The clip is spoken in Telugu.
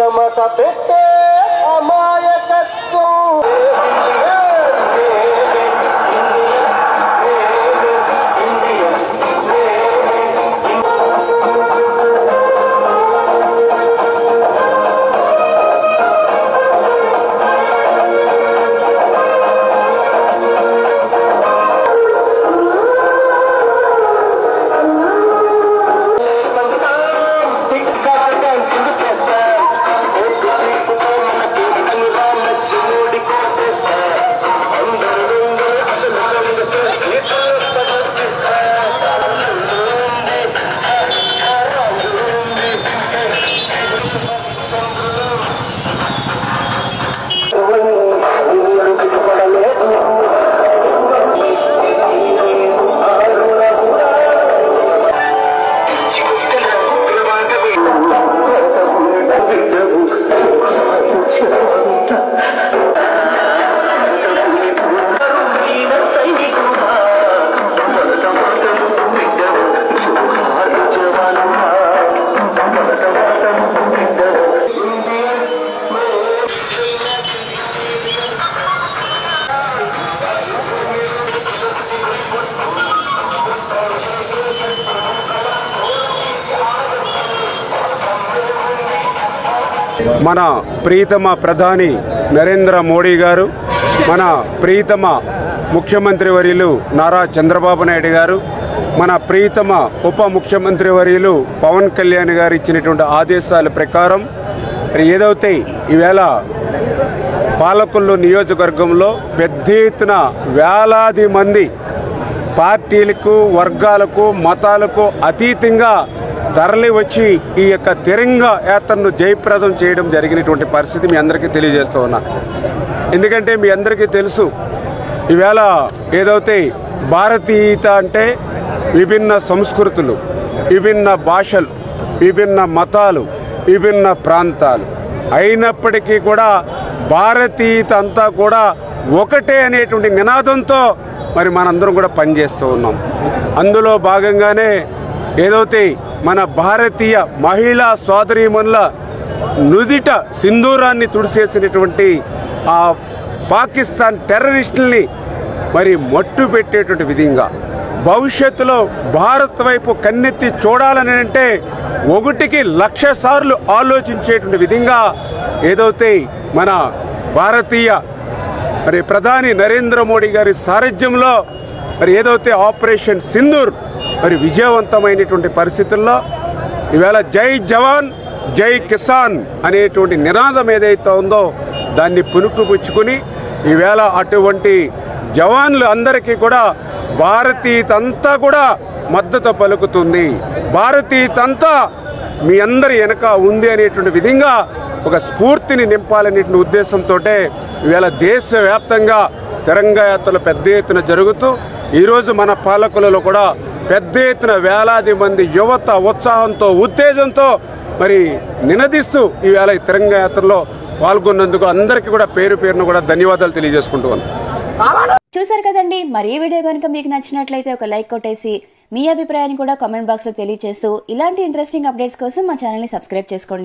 చెమట పెట్టే అమాయకత్వం మన ప్రీతమ ప్రధాని నరేంద్ర మోడీ గారు, మన ప్రీతమ ముఖ్యమంత్రి వర్యులు నారా చంద్రబాబు నాయుడు గారు, మన ప్రీతమ ఉప ముఖ్యమంత్రి వర్యులు పవన్ కళ్యాణ్ గారు ఇచ్చినటువంటి ఆదేశాల ప్రకారం ఏదైతే ఈవేళ పాలకొల్లు నియోజకవర్గంలో పెద్ద ఎత్తున వేలాది మంది పార్టీలకు, వర్గాలకు, మతాలకు అతీతంగా తరలి వచ్చి ఈ యొక్క తిరంగా యాత్రను జయప్రదం చేయడం జరిగినటువంటి పరిస్థితి మీ అందరికీ తెలియజేస్తూ ఉన్నా. ఎందుకంటే మీ అందరికీ తెలుసు, ఈవేళ ఏదైతే భారతీయత అంటే విభిన్న సంస్కృతులు, విభిన్న భాషలు, విభిన్న మతాలు, విభిన్న ప్రాంతాలు అయినప్పటికీ కూడా భారతీయత అంతా కూడా ఒకటే అనేటువంటి నినాదంతో మరి మనందరం కూడా పనిచేస్తూ ఉన్నాం. అందులో భాగంగానే ఏదైతే మన భారతీయ మహిళా సోదరీమణుల నుదిట సింధూరాన్ని తుడిసేసినటువంటి ఆ పాకిస్తాన్ టెర్రరిస్టుల్ని మరి మట్టు పెట్టేటువంటి విధంగా భవిష్యత్తులో భారత్ వైపు కన్నెత్తి చూడాలని అంటే 1,00,000 సార్లు ఆలోచించేటువంటి విధంగా ఏదైతే మన భారతీయ మరి ప్రధాని నరేంద్ర మోడీ గారి సారథ్యంలో మరి ఏదైతే ఆపరేషన్ సింధూర్ మరి విజయవంతమైనటువంటి పరిస్థితుల్లో ఈవేళ జై జవాన్ జై కిసాన్ అనేటువంటి నినాదం ఏదైతే ఉందో దాన్ని పుణుకుపుచ్చుకుని ఈవేళ అటువంటి జవాన్లు అందరికీ కూడా భారతీయత అంతా కూడా మద్దతు పలుకుతుంది, భారతీయత అంతా మీ అందరి వెనక ఉంది అనేటువంటి విధంగా ఒక స్ఫూర్తిని నింపాలనేటువంటి ఉద్దేశంతో ఈవేళ దేశవ్యాప్తంగా తిరంగా యాత్రలు పెద్ద ఎత్తున జరుగుతూ ఈరోజు మన పాలకులలో కూడా పెద్ద ఎత్తున వేలాది మంది యువత ఉత్సాహంతో, ఉత్తేజంతో మరి నినదిస్తూ ఈవేళ ఈ తిరంగా యాత్రలో పాల్గొన్నందుకు అందరికీ కూడా పేరు పేరును కూడా ధన్యవాదాలు తెలియజేసుకుంటూ ఉన్నాను. చూసారు కదండి, మరి ఈ వీడియో కనుక మీకు నచ్చినట్లయితే ఒక లైక్ కొట్టేసి మీ అభిప్రాయాన్ని కూడా కామెంట్ బాక్స్ లో తెలియజేస్తూ ఇలాంటి ఇంట్రెస్టింగ్ అప్డేట్స్ కోసం మా ఛానల్ ని సబ్స్క్రైబ్ చేసుకోండి.